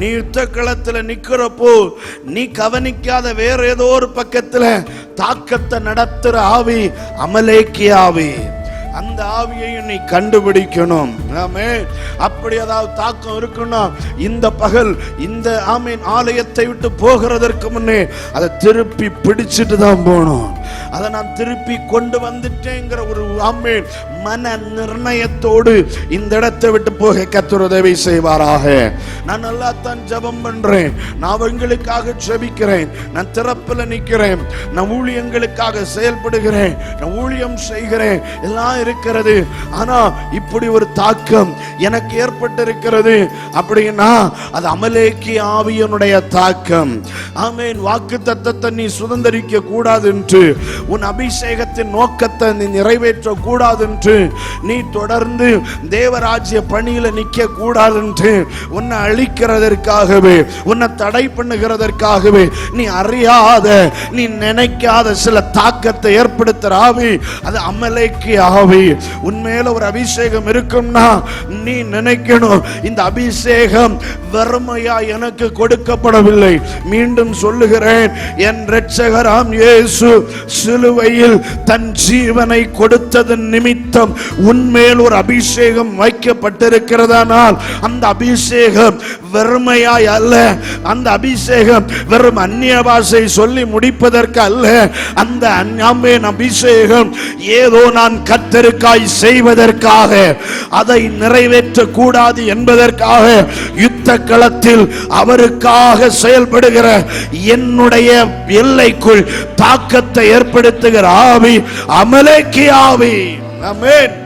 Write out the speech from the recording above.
நீ யுத்த களத்துல நிக்கிறப்போ நீ கவனிக்காத வேற ஏதோ ஒரு பக்கத்துல தாக்கத்தை நடத்துற ஆவி அமலேக்கிய ஆவி. அந்த ஆவியையும் நீ கண்டுபிடிக்கணும். ஆமென். அப்படி ஏதாவது தாக்கம் இருக்குன்னா இந்த பகல் இந்த ஆலயத்தை விட்டு போகிறதற்கு முன்னே அதை திருப்பி பிடிச்சிட்டு தான் போகணும். அதை நான் திருப்பி கொண்டு வந்துட்டேங்கிற ஒரு மன நிர்ணயத்தோடு இந்த இடத்தை விட்டு போக கர்த்தர் உதவி செய்வாராக. நான் நல்லா தான் ஜெபம் பண்றேன், நான் அவங்களுக்காக ஜெபிக்கிறேன், நான் திறப்புல நிக்கிறேன், நான் ஊழியங்களுக்காக செயல்படுகிறேன், நான் ஊழியம் செய்கிறேன், எல்லாம் இருக்கிறது. ஆனா இப்படி ஒரு தாக்கம் எனக்கு ஏற்பட்டிருக்கிறது அப்படின்னா அது அமலேக்கிய ஆவியினுடைய தாக்கம். ஆமென். வாக்கு தத்தத்தை நீ சுதந்தரிக்க கூடாது என்று, உன் அபிஷேகத்தின் நோக்கத்தை நீ நிறைவேற்ற கூடாது என்று, நீ தொடர்ந்து தேவராஜ்ய பணியில நிக்க கூடாது என்று, உன்னை அழிக்கிறதற்காகவே உன்னை தடை பண்ணுகிறதற்காகவே நீ அறியாத நீ நினைக்காத சில தாக்கத்தை ஏற்படுத்துற ஆவி அது அமலேக்கிய ஆவி. உன்மேல ஒரு அபிஷேகம் இருக்கும்னா நீ நினைக்கணும், இந்த அபிஷேகம் வெறுமையா எனக்கு கொடுக்கப்படவில்லை. மீண்டும் சொல்லுகிறேன், என் இரட்சகராம் இயேசு சிலுவையில் தன் ஜீவனை கொடுத்ததன் நிமித்தம் உன்மேல் ஒரு அபிஷேகம் வைக்கப்பட்டிருக்கிறதானால் அந்த அபிஷேகம் வெறுமையாய் அல்ல, அந்த அபிஷேகம் வெறும் அந்நிய பாஷை சொல்லி முடிப்பதற்கு அல்ல. அந்த அபிஷேகம் ஏதோ நான் கர்த்தருக்காய் செய்வதற்காக, அதை நிறைவேற்ற கூடாது என்பதற்காக, யுத்த களத்தில் அவருக்காக செயல்படுகிற என்னுடைய எல்லைக்குள் தாக்கத்தை ஏற்படுத்துகிற ஆவி அமலேக்கிய ஆவி. ஆமென்.